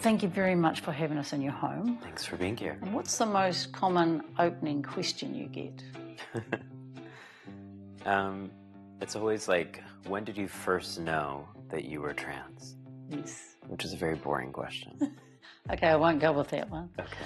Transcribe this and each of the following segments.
Thank you very much for having us in your home. Thanks for being here. And what's the most common opening question you get? It's always like, when did you first know that you were trans? Yes. Which is a very boring question. Okay, I won't go with that one. Okay.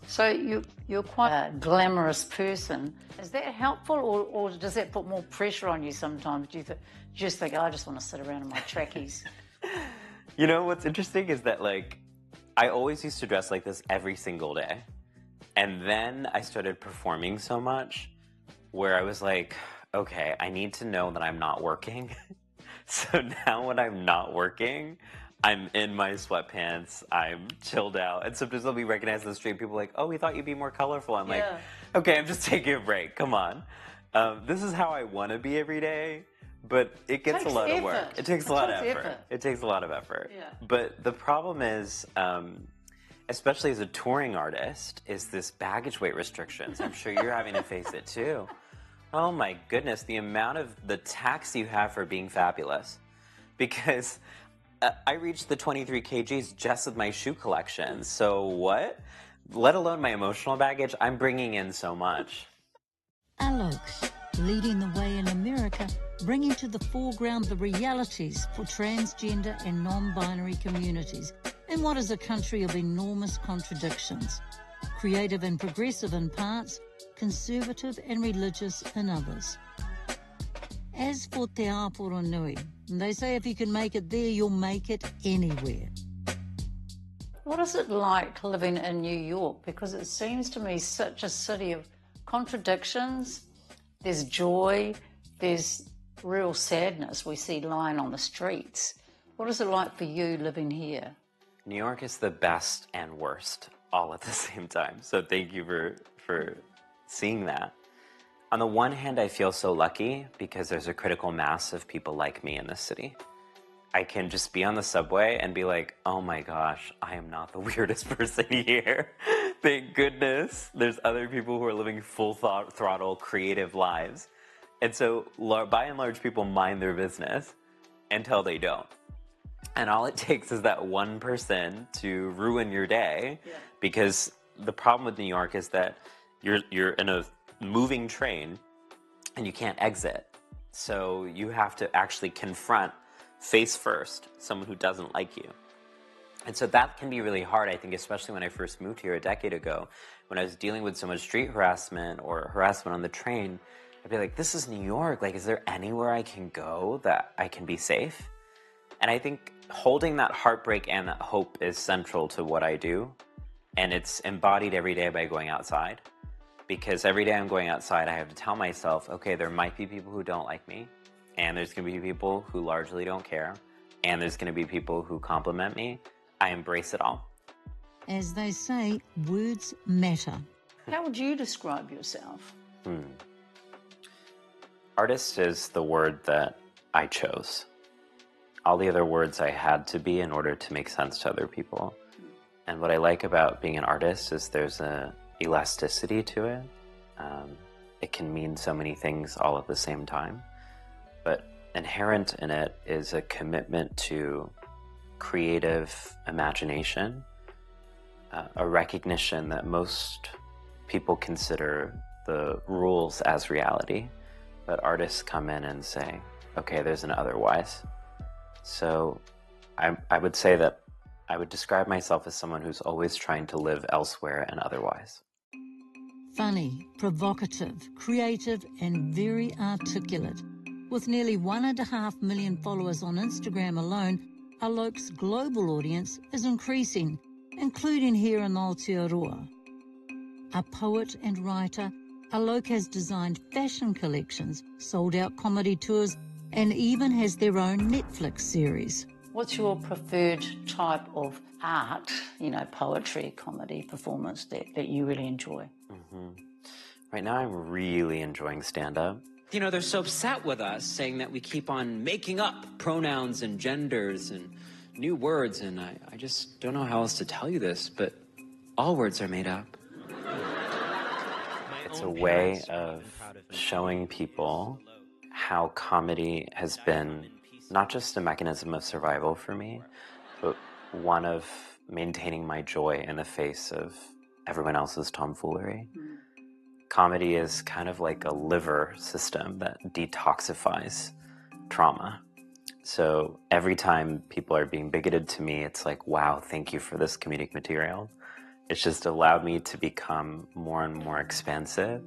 So you're quite a glamorous person. Is that helpful, or does that put more pressure on you sometimes? Do you just think, oh, I just want to sit around in my trackies? You know, what's interesting is that, like, I always used to dress like this every single day. And then I started performing so much where I was like, okay, I need to know that I'm not working. So now when I'm not working, I'm in my sweatpants, I'm chilled out. And sometimes I'll be recognized on the street. People are like, oh, we thought you'd be more colorful. I'm like, okay, I'm just taking a break. Come on. This is how I want to be every day. But it gets a lot of work. It takes a lot of effort. It takes a lot of effort. Yeah. But the problem is, especially as a touring artist, is this baggage weight restrictions. I'm sure you're having to face it too. Oh my goodness, the amount of the tax you have for being fabulous. Because I reached the 23 kgs just with my shoe collection. So what? Let alone my emotional baggage, I'm bringing in so much. Alok, leading the way in America, bringing to the foreground the realities for transgender and non-binary communities in what is a country of enormous contradictions, creative and progressive in parts, conservative and religious in others. As for Te Aporo Nui, they say if you can make it there, you'll make it anywhere. What is it like living in New York? Because it seems to me such a city of contradictions. There's joy, there's real sadness we see lying on the streets. What is it like for you living here? New York is the best and worst all at the same time. So thank you for seeing that. On the one hand, I feel so lucky because there's a critical mass of people like me in this city. I can just be on the subway and be like, oh my gosh, I am not the weirdest person here. Thank goodness there's other people who are living full throttle creative lives. And so by and large, people mind their business until they don't. And all it takes is that one person to ruin your day. Yeah. Because the problem with New York is that you're in a moving train and you can't exit. So you have to actually confront face first someone who doesn't like you. And so that can be really hard, I think, especially when I first moved here a decade ago. When I was dealing with so much street harassment or harassment on the train, I'd be like, this is New York. Like, is there anywhere I can go that I can be safe? And I think holding that heartbreak and that hope is central to what I do. And it's embodied every day by going outside. Because every day I'm going outside, I have to tell myself, okay, there might be people who don't like me. And there's going to be people who largely don't care. And there's going to be people who compliment me. I embrace it all. As they say, words matter. How would you describe yourself? Artist is the word that I chose. All the other words I had to be in order to make sense to other people. And what I like about being an artist is there's a elasticity to it. It can mean so many things all at the same time. But inherent in it is a commitment to creative imagination, a recognition that most people consider the rules as reality, but artists come in and say, okay, there's an otherwise. So I would say that I would describe myself as someone who's always trying to live elsewhere and otherwise. Funny, provocative, creative, and very articulate. With nearly 1.5 million followers on Instagram alone, Alok's global audience is increasing, including here in Aotearoa. A poet and writer, Alok has designed fashion collections, sold out comedy tours, and even has their own Netflix series. What's your preferred type of art, poetry, comedy, performance that you really enjoy? Right now I'm really enjoying stand-up. They're so upset with us, saying that we keep on making up pronouns and genders and new words, and I just don't know how else to tell you this, but all words are made up. It's a way of showing people how comedy has been not just a mechanism of survival for me, but one of maintaining my joy in the face of everyone else's tomfoolery. Comedy is kind of like a liver system that detoxifies trauma. So every time people are being bigoted to me, it's like, wow, thank you for this comedic material. It's just allowed me to become more and more expansive.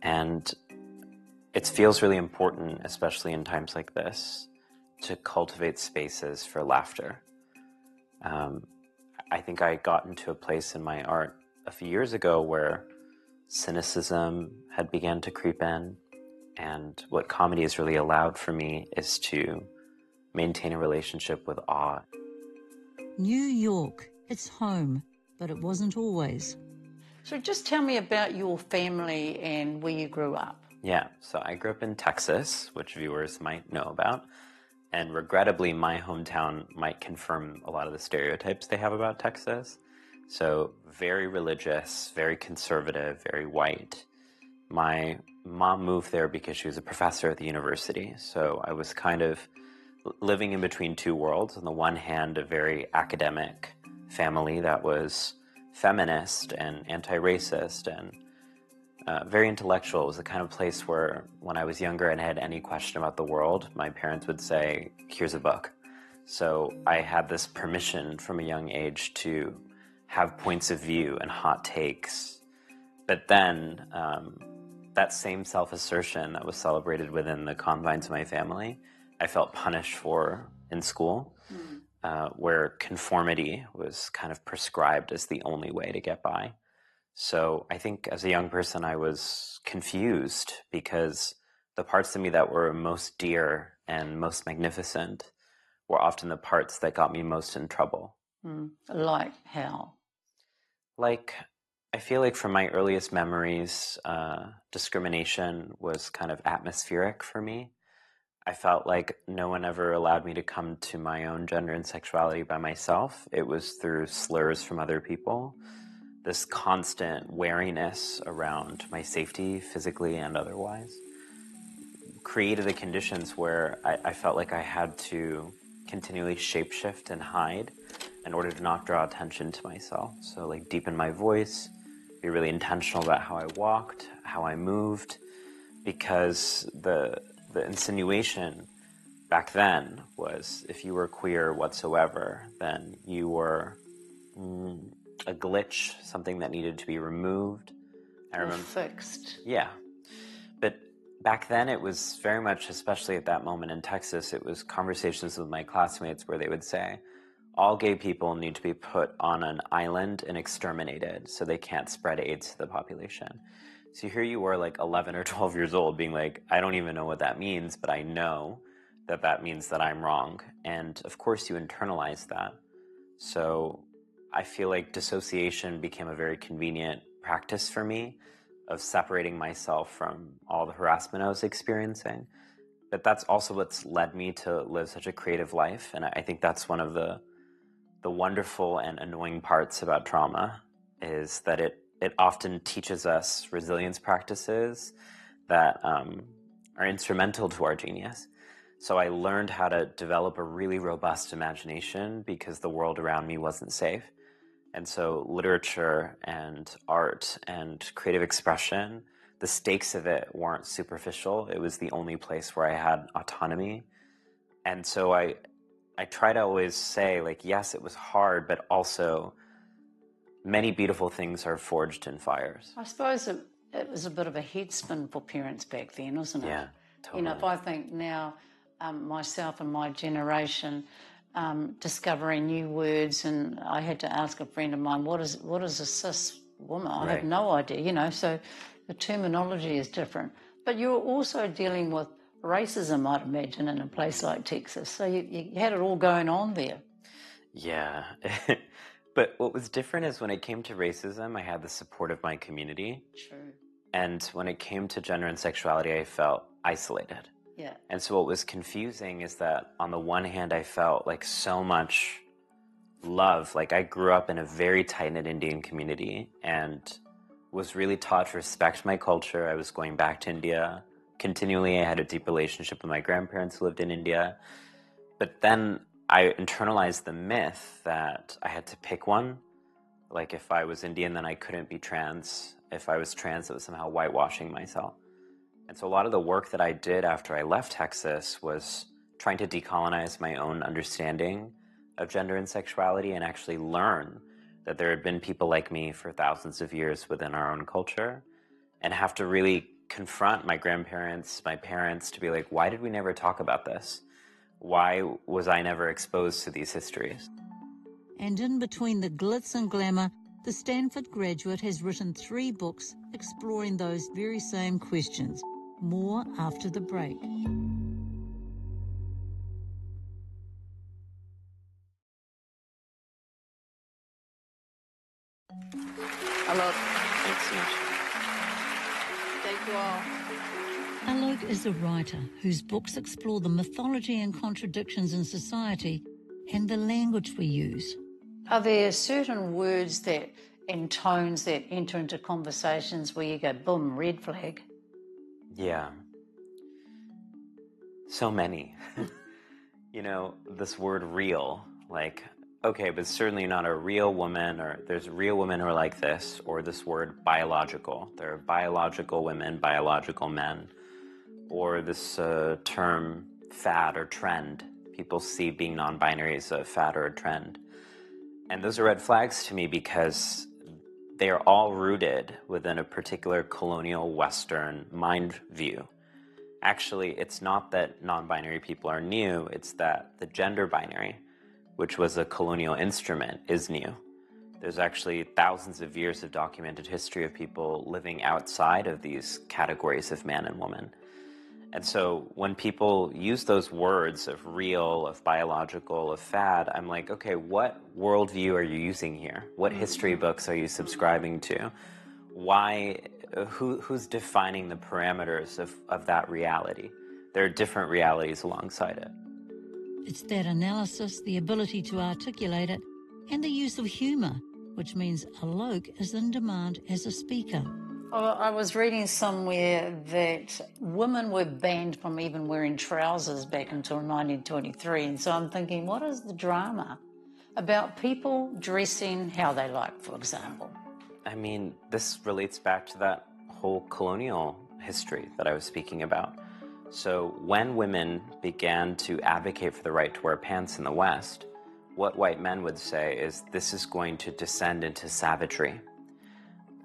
And it feels really important, especially in times like this, to cultivate spaces for laughter. I think I got into a place in my art a few years ago where cynicism had begun to creep in. And what comedy has really allowed for me is to maintain a relationship with awe. New York, it's home, but it wasn't always. So just tell me about your family and where you grew up. Yeah, so I grew up in Texas, which viewers might know about. And regrettably, my hometown might confirm a lot of the stereotypes they have about Texas. So very religious, very conservative, very white. My mom moved there because she was a professor at the university. So I was kind of living in between two worlds. On the one hand, a very academic family that was feminist and anti-racist and very intellectual. It was the kind of place where when I was younger and had any question about the world, my parents would say, here's a book. So I had this permission from a young age to have points of view and hot takes. But then that same self-assertion that was celebrated within the confines of my family, I felt punished for in school, where conformity was kind of prescribed as the only way to get by. So I think as a young person, I was confused because the parts of me that were most dear and most magnificent were often the parts that got me most in trouble. Like how? Like, I feel like from my earliest memories, discrimination was kind of atmospheric for me. I felt like no one ever allowed me to come to my own gender and sexuality by myself. It was through slurs from other people. This constant wariness around my safety, physically and otherwise, created the conditions where I felt like I had to continually shapeshift and hide in order to not draw attention to myself. So like deepen my voice, be really intentional about how I walked, how I moved, because the insinuation back then was if you were queer whatsoever, then you were a glitch, something that needed to be removed. I remember fixed. Yeah. But back then it was very much, especially at that moment in Texas, it was conversations with my classmates where they would say, all gay people need to be put on an island and exterminated so they can't spread AIDS to the population. So here you were like 11 or 12 years old being like, I don't even know what that means, but I know that that means that I'm wrong. And of course you internalize that. So I feel like dissociation became a very convenient practice for me of separating myself from all the harassment I was experiencing. But that's also what's led me to live such a creative life. And I think that's one of the wonderful and annoying parts about trauma is that it often teaches us resilience practices that are instrumental to our genius. So I learned how to develop a really robust imagination because the world around me wasn't safe. And so literature and art and creative expression, the stakes of it weren't superficial. It was the only place where I had autonomy. And so I try to always say, like, yes, it was hard, but also many beautiful things are forged in fires. I suppose it was a bit of a head spin for parents back then, wasn't it? Yeah, totally. You know, if I think now, myself and my generation, discovering new words, and I had to ask a friend of mine, what is a cis woman? I have no idea, you know, so the terminology is different. But you're also dealing with racism, I'd imagine, in a place like Texas. So you had it all going on there. Yeah. But what was different is when it came to racism, I had the support of my community. True. And when it came to gender and sexuality, I felt isolated. Yeah. And so what was confusing is that on the one hand, I felt like so much love. Like I grew up in a very tight-knit Indian community and was really taught to respect my culture. I was going back to India continually. I had a deep relationship with my grandparents who lived in India. But then I internalized the myth that I had to pick one. Like if I was Indian, then I couldn't be trans. If I was trans, it was somehow whitewashing myself. And so a lot of the work that I did after I left Texas was trying to decolonize my own understanding of gender and sexuality and actually learn that there had been people like me for thousands of years within our own culture, and have to really confront my grandparents, my parents, to be like, why did we never talk about this? Why was I never exposed to these histories? And in between the glitz and glamour, the Stanford graduate has written 3 books exploring those very same questions. More after the break. Alok, Thanks so much. thank you all. Alok is a writer whose books explore the mythology and contradictions in society and the language we use. Are there certain words that and tones that enter into conversations where you go, boom, red flag? Yeah. So many. You know, this word real, like, okay, but certainly not a real woman, or there's real women who are like this, or this word biological. There are biological women, biological men, or this term fad or trend. People see being non-binary as a fad or a trend. And those are red flags to me because they are all rooted within a particular colonial Western mind view. Actually, it's not that non-binary people are new, it's that the gender binary, which was a colonial instrument, is new. There's actually thousands of years of documented history of people living outside of these categories of man and woman. And so when people use those words of real, of biological, of fad, I'm like, okay, what worldview are you using here? What history books are you subscribing to? Why, who's defining the parameters of that reality? There are different realities alongside it. It's that analysis, the ability to articulate it, and the use of humour, which means Alok is in demand as a speaker. Well, I was reading somewhere that women were banned from even wearing trousers back until 1923, and so I'm thinking, what is the drama about people dressing how they like, for example? I mean, this relates back to that whole colonial history that I was speaking about. So when women began to advocate for the right to wear pants in the West, what white men would say is this is going to descend into savagery.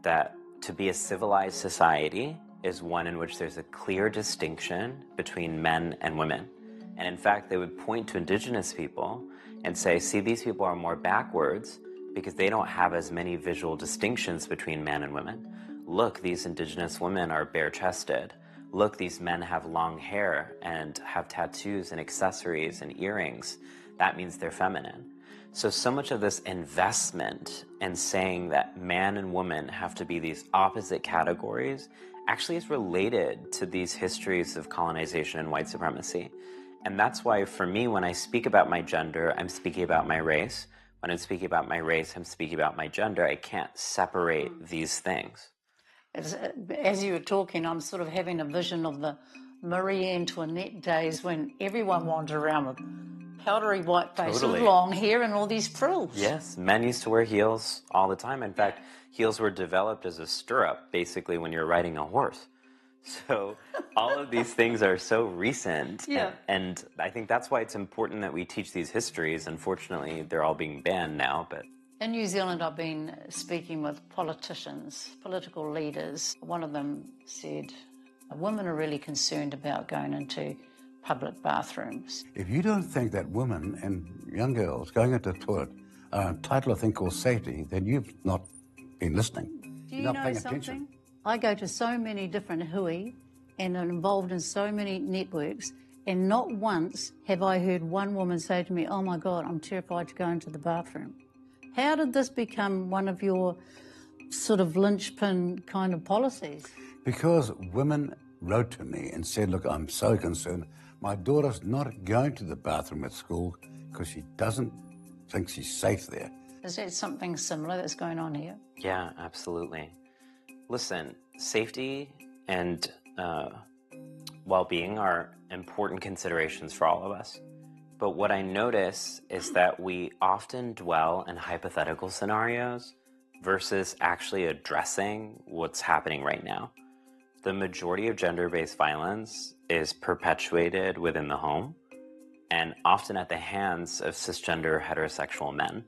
That to be a civilized society is one in which there's a clear distinction between men and women. And in fact, they would point to indigenous people and say, see, these people are more backwards because they don't have as many visual distinctions between men and women. Look, these indigenous women are bare-chested. Look, these men have long hair and have tattoos and accessories and earrings. That means they're feminine. So much of this investment in saying that man and woman have to be these opposite categories actually is related to these histories of colonization and white supremacy. And that's why for me, when I speak about my gender, I'm speaking about my race. When I'm speaking about my race, I'm speaking about my gender. I can't separate these things. As you were talking, I'm sort of having a vision of the Marie Antoinette days when everyone wandered around with powdery white faces, Totally. long hair, and all these frills. Yes, men used to wear heels all the time. In fact, heels were developed as a stirrup, basically, when you're riding a horse. So all of these things are so recent. Yeah. And I think that's why it's important that we teach these histories. Unfortunately, they're all being banned now, but... In New Zealand, I've been speaking with politicians, political leaders. One of them said, women are really concerned about going into public bathrooms. If you don't think that women and young girls going into the toilet are entitled to a thing called safety, then you've not been listening. Do you You're not know paying something? attention. I go to so many different hui and am involved in so many networks, and not once have I heard one woman say to me, oh my God, I'm terrified to go into the bathroom. How did this become one of your sort of linchpin kind of policies? Because women wrote to me and said, look, I'm so concerned. My daughter's not going to the bathroom at school because she doesn't think she's safe there. Is that something similar that's going on here? Yeah, absolutely. Listen, safety and well-being are important considerations for all of us. But what I notice is that we often dwell in hypothetical scenarios versus actually addressing what's happening right now. The majority of gender-based violence is perpetuated within the home and often at the hands of cisgender heterosexual men.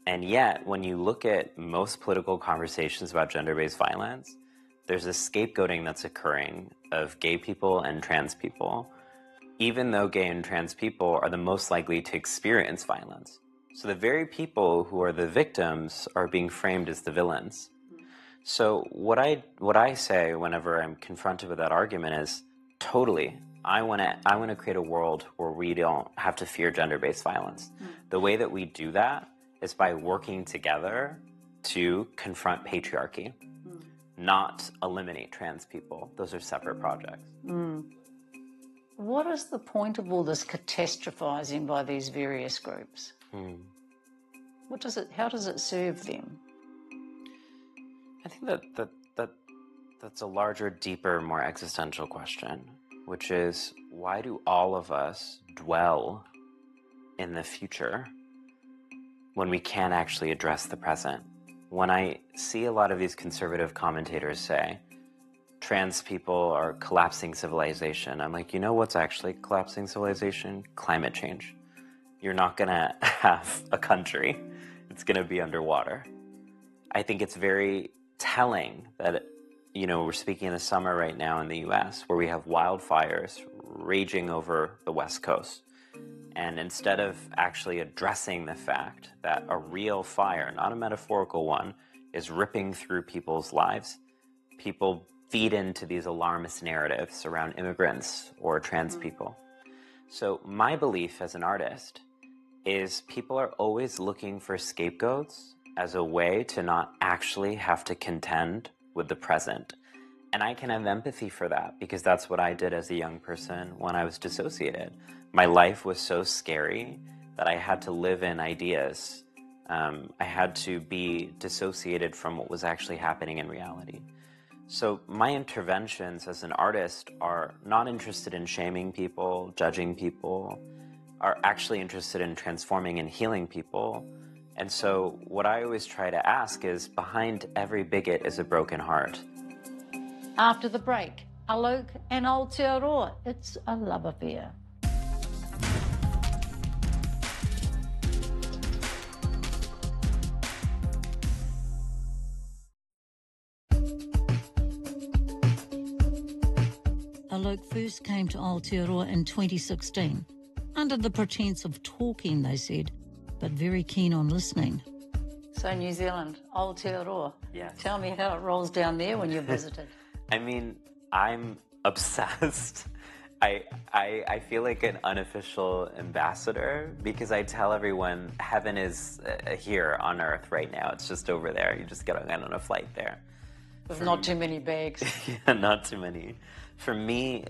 And yet, when you look at most political conversations about gender-based violence, there's a scapegoating that's occurring of gay people and trans people, even though gay and trans people are the most likely to experience violence. So the very people who are the victims are being framed as the villains. So what I say whenever I'm confronted with that argument is, totally, I want to create a world where we don't have to fear gender-based violence. The way that we do that is by working together to confront patriarchy, not eliminate trans people. Those are separate projects. What is the point of all this catastrophizing by these various groups? How does it serve them? I think that's a larger, deeper, more existential question, which is, why do all of us dwell in the future when we can't actually address the present? When I see a lot of these conservative commentators say, trans people are collapsing civilization, I'm like, you know what's actually collapsing civilization? Climate change. You're not gonna have a country. It's gonna be underwater. I think it's very telling that, we're speaking in the summer right now in the US, where we have wildfires raging over the West Coast. And instead of actually addressing the fact that a real fire, not a metaphorical one, is ripping through people's lives, people feed into these alarmist narratives around immigrants or trans people. So my belief as an artist is people are always looking for scapegoats as a way to not actually have to contend with the present. And I can have empathy for that because that's what I did as a young person when I was dissociated. My life was so scary that I had to live in ideas. I had to be dissociated from what was actually happening in reality. So my interventions as an artist are not interested in shaming people, judging people, are actually interested in transforming and healing people. And so what I always try to ask is, behind every bigot is a broken heart. After the break, Alok and Aotearoa, it's a love affair. Alok first came to Aotearoa in 2016, under the pretense of talking, they said, but very keen on listening. So New Zealand, Aotearoa. Yes. Tell me how it rolls down there when you're visited. I mean, I'm obsessed. I feel like an unofficial ambassador because I tell everyone heaven is here on earth right now. It's just over there. You just get on a flight there. With not too many bags. Yeah, not too many. For me,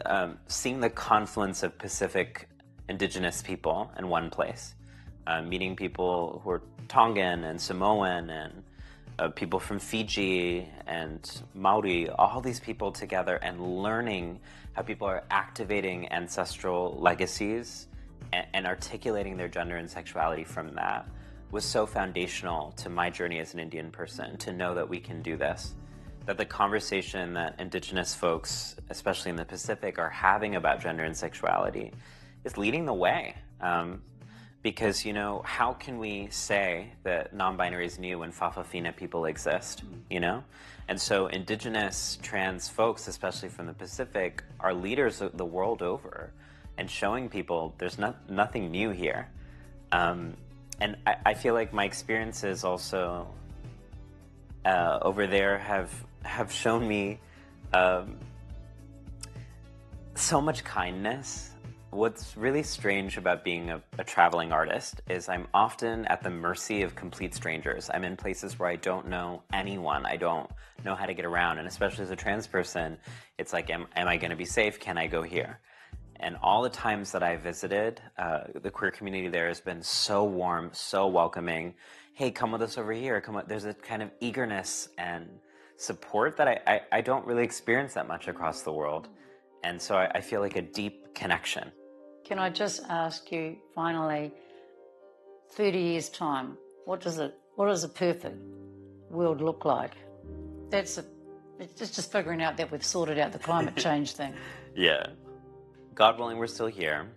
seeing the confluence of Pacific indigenous people in one place, meeting people who are Tongan and Samoan and people from Fiji and Maori, all these people together, and learning how people are activating ancestral legacies and articulating their gender and sexuality from that was so foundational to my journey as an Indian person, to know that we can do this. That the conversation that Indigenous folks, especially in the Pacific, are having about gender and sexuality is leading the way. Because, how can we say that non-binary is new when Fa'afafine people exist, And so Indigenous trans folks, especially from the Pacific, are leaders the world over and showing people there's nothing new here. And I feel like my experiences also over there have shown me so much kindness. What's really strange about being a traveling artist is I'm often at the mercy of complete strangers. I'm in places where I don't know anyone. I don't know how to get around. And especially as a trans person, it's like, am I going to be safe? Can I go here? And all the times that I visited, the queer community there has been so warm, so welcoming. Hey, come with us over here. Come on. There's a kind of eagerness and support that I don't really experience that much across the world. And so I feel like a deep connection. Can I just ask you finally, 30 years' time, what does a perfect world look like? It's just figuring out that we've sorted out the climate change thing. Yeah. God willing, we're still here.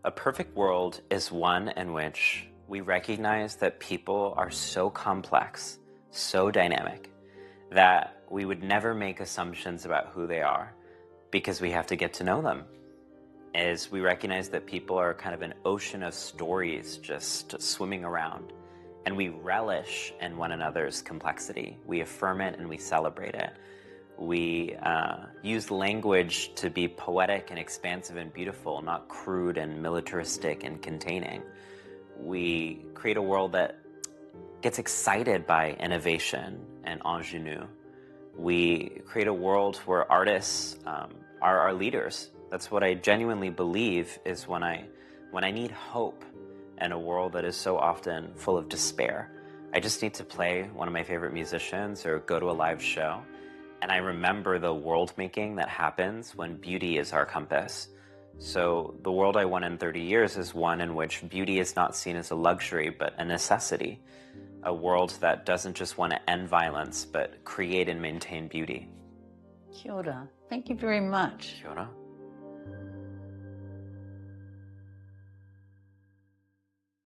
A perfect world is one in which we recognize that people are so complex, so dynamic, that we would never make assumptions about who they are because we have to get to know them. As we recognize that people are kind of an ocean of stories just swimming around, and we relish in one another's complexity. We affirm it and we celebrate it. We use language to be poetic and expansive and beautiful, not crude and militaristic and containing. We create a world that gets excited by innovation and ingenue. We create a world where artists are our leaders. That's what I genuinely believe is when I need hope in a world that is so often full of despair. I just need to play one of my favorite musicians or go to a live show, and I remember the world making that happens when beauty is our compass. So the world I want in 30 years is one in which beauty is not seen as a luxury but a necessity. A world that doesn't just want to end violence but create and maintain beauty. Kia ora. Thank you very much. Kia ora.